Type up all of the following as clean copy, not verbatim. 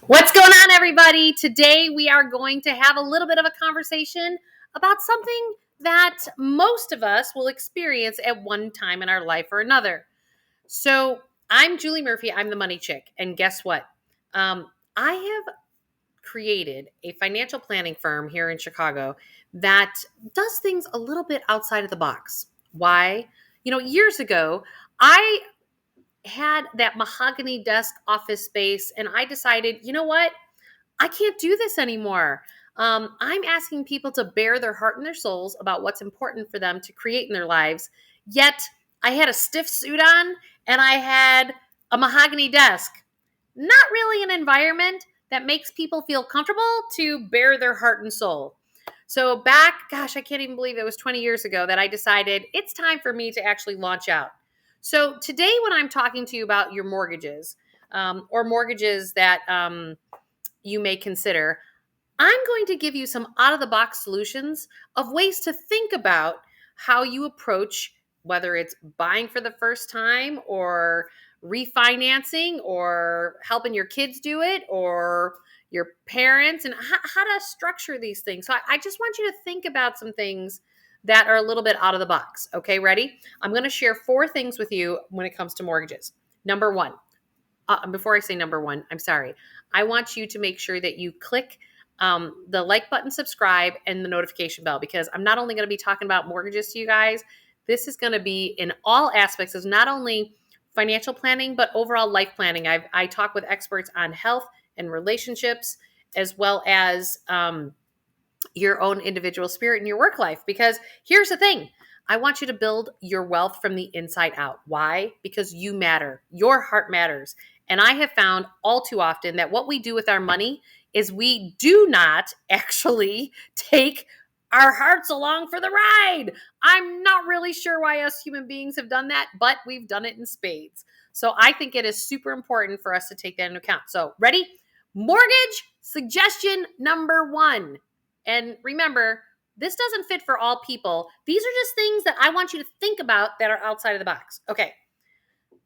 What's going on, everybody? Today we are going to have a little bit of a conversation about something that most of us will experience at one time in our life or another. So, I'm Julie Murphy. I'm the money chick. And guess what? I have created a financial planning firm here in Chicago that does things a little bit outside of the box. Why? Years ago, I had that mahogany desk office space, and I decided, you know what? I can't do this anymore. I'm asking people to bare their heart and their souls about what's important for them to create in their lives. Yet I had a stiff suit on and I had a mahogany desk. Not really an environment that makes people feel comfortable to bare their heart and soul. So I can't even believe it was 20 years ago that I decided it's time for me to actually launch out. So today, when I'm talking to you about your mortgages or mortgages that you may consider, I'm going to give you some out of the box solutions of ways to think about how you approach whether it's buying for the first time or refinancing or helping your kids do it or your parents and how to structure these things. So I just want you to think about some things that are a little bit out of the box. Okay, ready? I'm going to share 4 things with you when it comes to mortgages. Number 1, before I say number 1, I'm sorry. I want you to make sure that you click the like button, subscribe, and the notification bell, because I'm not only going to be talking about mortgages to you guys, this is going to be in all aspects of not only financial planning, but overall life planning. I talk with experts on health and relationships, as well as your own individual spirit and your work life. Because here's the thing. I want you to build your wealth from the inside out. Why? Because you matter. Your heart matters. And I have found all too often that what we do with our money is we do not actually take our hearts along for the ride. I'm not really sure why us human beings have done that, but we've done it in spades. So I think it is super important for us to take that into account. So, ready? Mortgage suggestion number 1. And remember, this doesn't fit for all people. These are just things that I want you to think about that are outside of the box. Okay.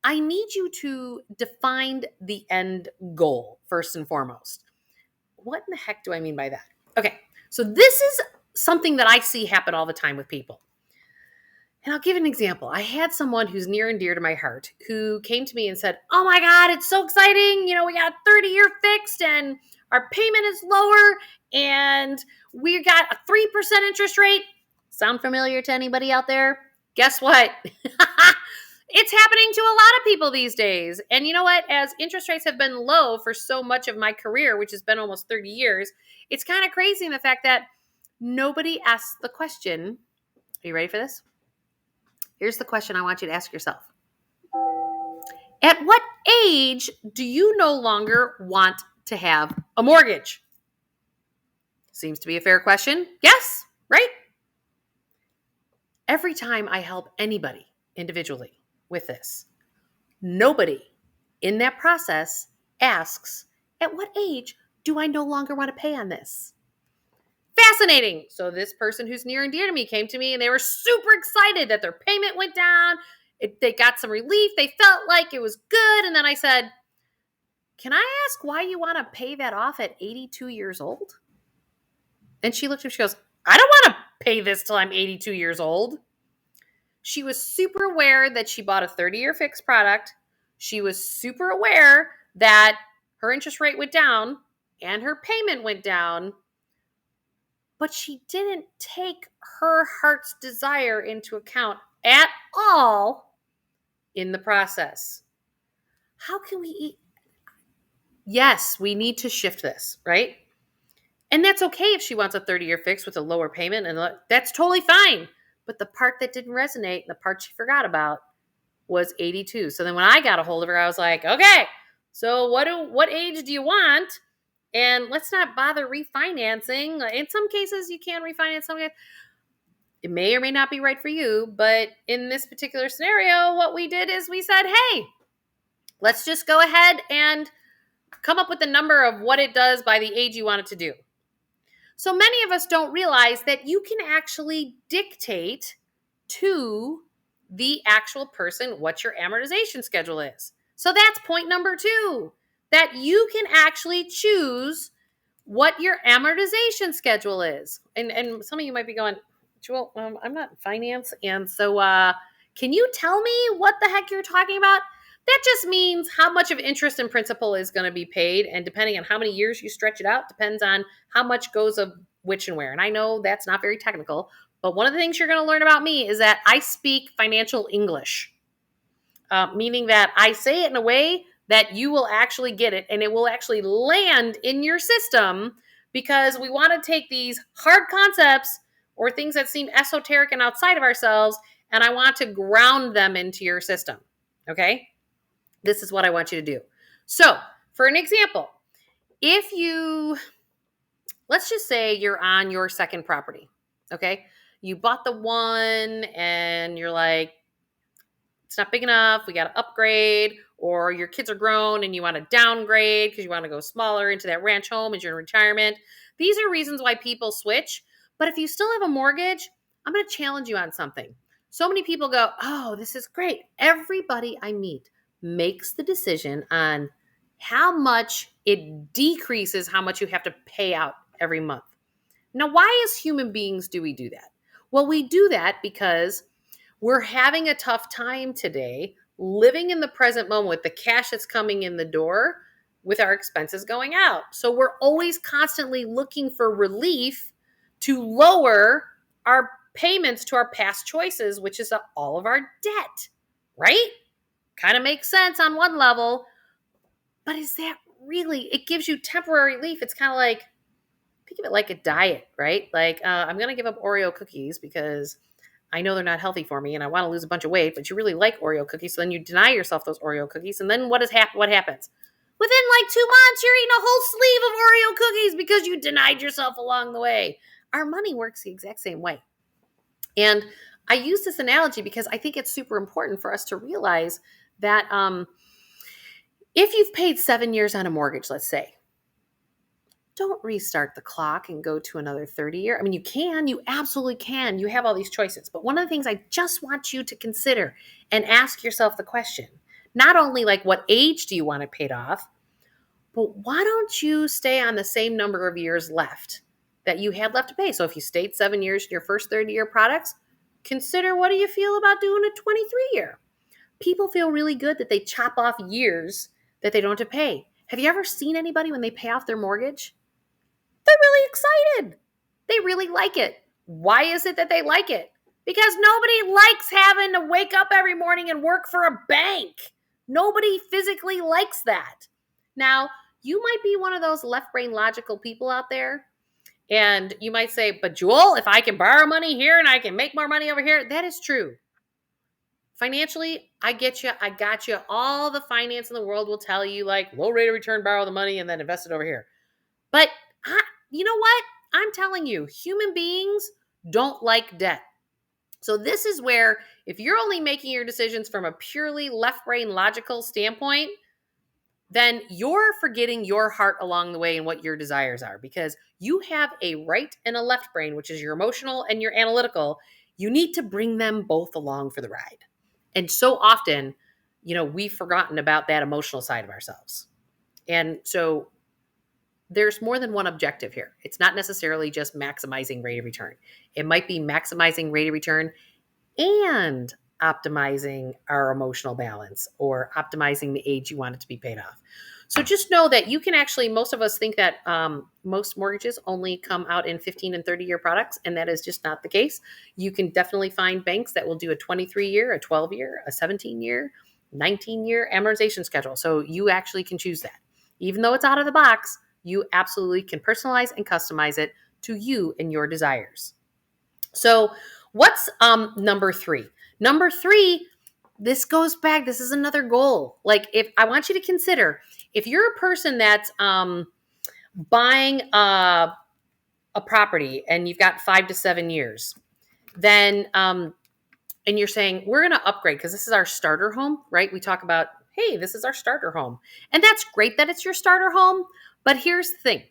I need you to define the end goal first and foremost. What in the heck do I mean by that? Okay. So this is something that I see happen all the time with people. And I'll give an example. I had someone who's near and dear to my heart who came to me and said, "Oh my God, it's so exciting. We got a 30-year fixed and our payment is lower and we got a 3% interest rate." Sound familiar to anybody out there? Guess what? It's happening to a lot of people these days. And you know what? As interest rates have been low for so much of my career, which has been almost 30 years, it's kind of crazy in the fact that nobody asks the question. Are you ready for this? Here's the question I want you to ask yourself. At what age do you no longer want to have a mortgage? Seems to be a fair question. Yes, right? Every time I help anybody individually with this, nobody in that process asks, at what age do I no longer want to pay on this? Fascinating. So this person who's near and dear to me came to me and they were super excited that their payment went down. They got some relief. They felt like it was good. And then I said, "Can I ask why you want to pay that off at 82 years old?" And she looked at me, she goes, "I don't want to pay this till I'm 82 years old." She was super aware that she bought a 30-year fixed product. She was super aware that her interest rate went down and her payment went down, but she didn't take her heart's desire into account at all in the process. How can we eat? Yes, we need to shift this, right? And that's okay if she wants a 30-year fix with a lower payment, and that's totally fine. But the part that didn't resonate, the part she forgot about, was 82. So then when I got a hold of her, I was like, "Okay, so what age do you want? And let's not bother refinancing." In some cases, you can refinance. Some cases, it may or may not be right for you. But in this particular scenario, what we did is we said, "Hey, let's just go ahead and come up with the number of what it does by the age you want it to do." So many of us don't realize that you can actually dictate to the actual person what your amortization schedule is. So that's point number 2. that you can actually choose what your amortization schedule is. And some of you might be going, Jewel, I'm not in finance, and so can you tell me what the heck you're talking about? That just means how much of interest and principal is going to be paid, and depending on how many years you stretch it out, depends on how much goes of which and where. And I know that's not very technical, but one of the things you're going to learn about me is that I speak financial English, meaning that I say it in a way that you will actually get it and it will actually land in your system, because we want to take these hard concepts or things that seem esoteric and outside of ourselves, and I want to ground them into your system. Okay? This is what I want you to do. So, for an example, if you, let's just say you're on your second property, okay? You bought the one and you're like, it's not big enough, we got to upgrade, or your kids are grown and you want to downgrade because you want to go smaller into that ranch home as you're in retirement. These are reasons why people switch. But if you still have a mortgage, I'm going to challenge you on something. So many people go, oh, this is great. Everybody I meet makes the decision on how much it decreases how much you have to pay out every month. Now, why as human beings do we do that? Well, we do that because we're having a tough time today living in the present moment with the cash that's coming in the door with our expenses going out. So we're always constantly looking for relief to lower our payments to our past choices, which is all of our debt, right? Kind of makes sense on one level, but is that really, it gives you temporary relief. It's kind of like, think of it like a diet, right? Like, I'm going to give up Oreo cookies because I know they're not healthy for me and I want to lose a bunch of weight, but you really like Oreo cookies. So then you deny yourself those Oreo cookies. And then what happens? Within like 2 months, you're eating a whole sleeve of Oreo cookies because you denied yourself along the way. Our money works the exact same way. And I use this analogy because I think it's super important for us to realize that if you've paid 7 years on a mortgage, let's say, don't restart the clock and go to another 30 year. I mean, you absolutely can. You have all these choices. But one of the things I just want you to consider and ask yourself the question, not only like what age do you want it paid off, but why don't you stay on the same number of years left that you had left to pay? So if you stayed 7 years in your first 30-year products, consider what do you feel about doing a 23-year? People feel really good that they chop off years that they don't have to pay. Have you ever seen anybody when they pay off their mortgage? They're really excited. They really like it. Why is it that they like it? Because nobody likes having to wake up every morning and work for a bank. Nobody physically likes that. Now, you might be one of those left-brain logical people out there, and you might say, but Jewel, if I can borrow money here and I can make more money over here, that is true. Financially, I get you. I got you. All the finance in the world will tell you, like, low rate of return, borrow the money, and then invest it over here. But you know what? I'm telling you, human beings don't like debt. So this is where, if you're only making your decisions from a purely left brain logical standpoint, then you're forgetting your heart along the way and what your desires are, because you have a right and a left brain, which is your emotional and your analytical. You need to bring them both along for the ride. And so often, we've forgotten about that emotional side of ourselves. And so there's more than one objective here. It's not necessarily just maximizing rate of return. It might be maximizing rate of return and optimizing our emotional balance, or optimizing the age you want it to be paid off. So just know that you can actually, most of us think that most mortgages only come out in 15 and 30-year products, and that is just not the case. You can definitely find banks that will do a 23-year, a 12-year, a 17-year, 19-year amortization schedule. So you actually can choose that. Even though it's out of the box, you absolutely can personalize and customize it to you and your desires. So what's number 3? Number 3, this goes back, this is another goal. Like, if I want you to consider, if you're a person that's buying a property and you've got 5 to 7 years, then and you're saying, we're going to upgrade because this is our starter home, right? We talk about, hey, this is our starter home. And that's great that it's your starter home. But here's the thing.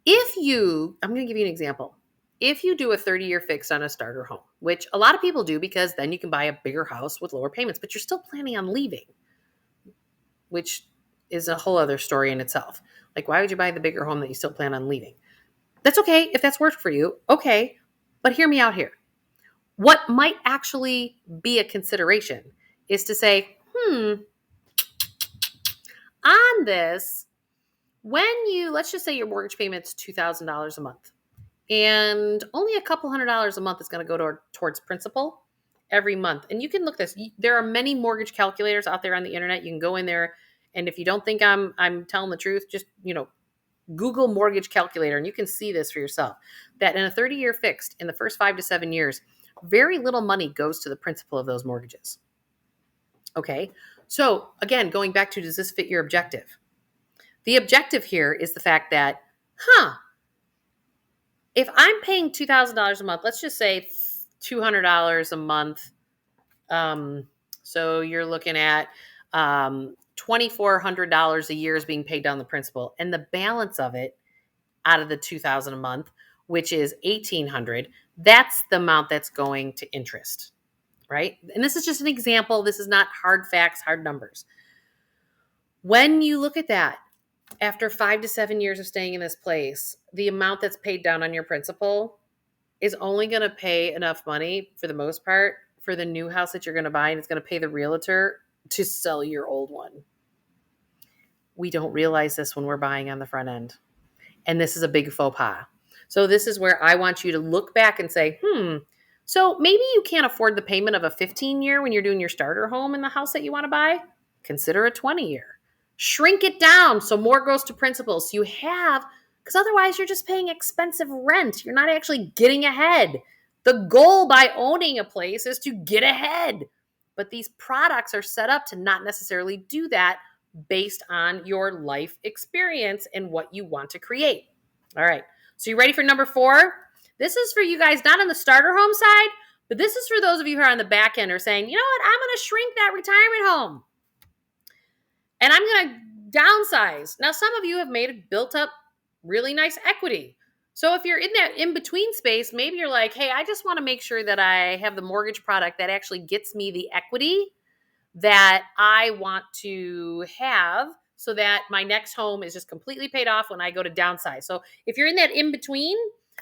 I'm going to give you an example. If you do a 30-year fix on a starter home, which a lot of people do because then you can buy a bigger house with lower payments, but you're still planning on leaving, which is a whole other story in itself. Like, why would you buy the bigger home that you still plan on leaving? That's okay if that's worked for you. Okay. But hear me out here. What might actually be a consideration is to say, on this, let's just say your mortgage payment's $2,000 a month, and only a couple $100s a month is going to go towards principal every month. And you can look this. There are many mortgage calculators out there on the internet. You can go in there, and if you don't think I'm telling the truth, just Google mortgage calculator, and you can see this for yourself. That in a 30-year fixed, in the first 5 to 7 years, very little money goes to the principal of those mortgages. Okay, so again, going back to, does this fit your objective? The objective here is the fact that, if I'm paying $2,000 a month, let's just say $200 a month. So you're looking at $2,400 a year is being paid down the principal, and the balance of it out of the $2,000 a month, which is $1,800, that's the amount that's going to interest, right? And this is just an example. This is not hard facts, hard numbers. When you look at that, after 5 to 7 years of staying in this place, the amount that's paid down on your principal is only going to pay enough money, for the most part, for the new house that you're going to buy, and it's going to pay the realtor to sell your old one. We don't realize this when we're buying on the front end. And this is a big faux pas. So this is where I want you to look back and say, so maybe you can't afford the payment of a 15-year when you're doing your starter home in the house that you want to buy. Consider a 20-year. Shrink it down so more goes to principal. So you have, because otherwise you're just paying expensive rent. You're not actually getting ahead. The goal by owning a place is to get ahead. But these products are set up to not necessarily do that based on your life experience and what you want to create. All right. So you ready for number 4? This is for you guys, not on the starter home side, but this is for those of you who are on the back end are saying, you know what, I'm going to shrink that retirement home and I'm going to downsize. Now, some of you have built up really nice equity. So if you're in that in-between space, maybe you're like, hey, I just want to make sure that I have the mortgage product that actually gets me the equity that I want to have so that my next home is just completely paid off when I go to downsize. So if you're in that in-between,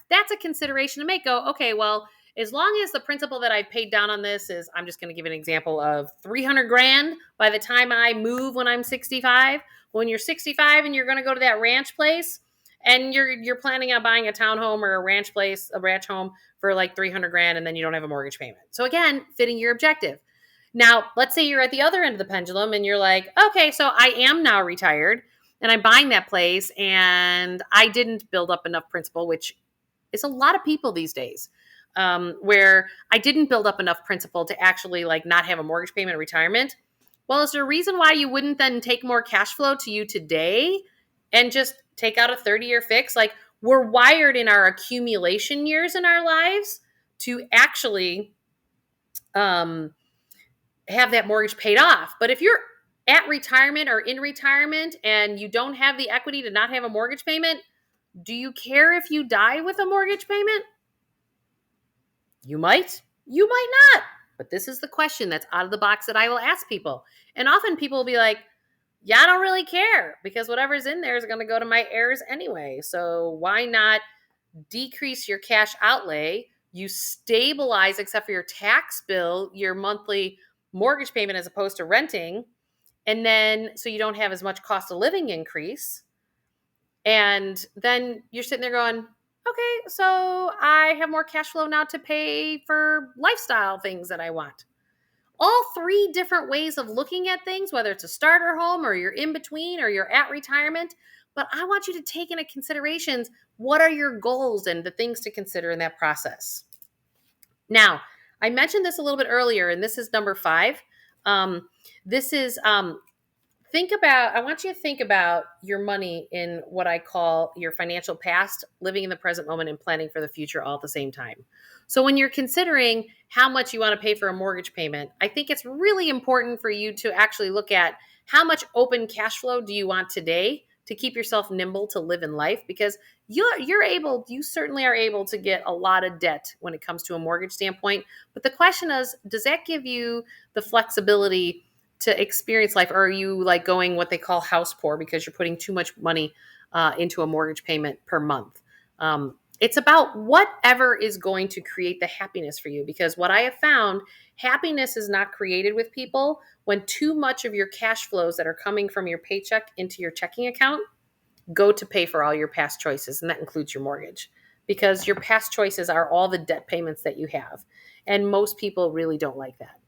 that's a consideration to make. Go, okay, well, as long as the principal that I paid down on this is, I'm just going to give an example of $300,000 by the time I move when I'm 65. When you're 65 and you're going to go to that ranch place and you're planning on buying a townhome or a ranch home for like $300,000, and then you don't have a mortgage payment. So again, fitting your objective. Now, let's say you're at the other end of the pendulum and you're like, okay, so I am now retired and I'm buying that place and I didn't build up enough principal, which is a lot of people these days, where I didn't build up enough principal to actually like not have a mortgage payment in retirement. Well, is there a reason why you wouldn't then take more cash flow to you today and just take out a 30-year fix? Like, we're wired in our accumulation years in our lives to actually have that mortgage paid off. But if you're at retirement or in retirement and you don't have the equity to not have a mortgage payment, do you care if you die with a mortgage payment? You might not. But this is the question that's out of the box that I will ask people. And often people will be like, yeah, I don't really care because whatever's in there is going to go to my heirs anyway. So why not decrease your cash outlay? You stabilize, except for your tax bill, your monthly mortgage payment as opposed to renting. And then, so you don't have as much cost of living increase. And then you're sitting there going, okay, so I have more cash flow now to pay for lifestyle things that I want. All 3 different ways of looking at things, whether it's a starter home or you're in between or you're at retirement. But I want you to take into considerations, what are your goals and the things to consider in that process. Now, I mentioned this a little bit earlier, and this is number 5. This is I want you to think about your money in what I call your financial past, living in the present moment, and planning for the future all at the same time. So when you're considering how much you want to pay for a mortgage payment, I think it's really important for you to actually look at how much open cash flow do you want today to keep yourself nimble to live in life, because you certainly are able to get a lot of debt when it comes to a mortgage standpoint. But the question is, does that give you the flexibility to experience life, or are you like going what they call house poor because you're putting too much money into a mortgage payment per month? It's about whatever is going to create the happiness for you, because what I have found, happiness is not created with people when too much of your cash flows that are coming from your paycheck into your checking account go to pay for all your past choices, and that includes your mortgage, because your past choices are all the debt payments that you have, and most people really don't like that.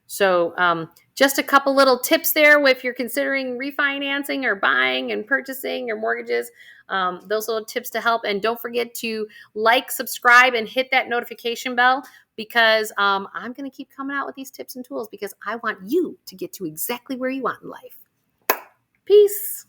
So just a couple little tips there if you're considering refinancing or buying and purchasing your mortgages. Those little tips to help. And don't forget to like, subscribe, and hit that notification bell, because I'm going to keep coming out with these tips and tools because I want you to get to exactly where you want in life. Peace.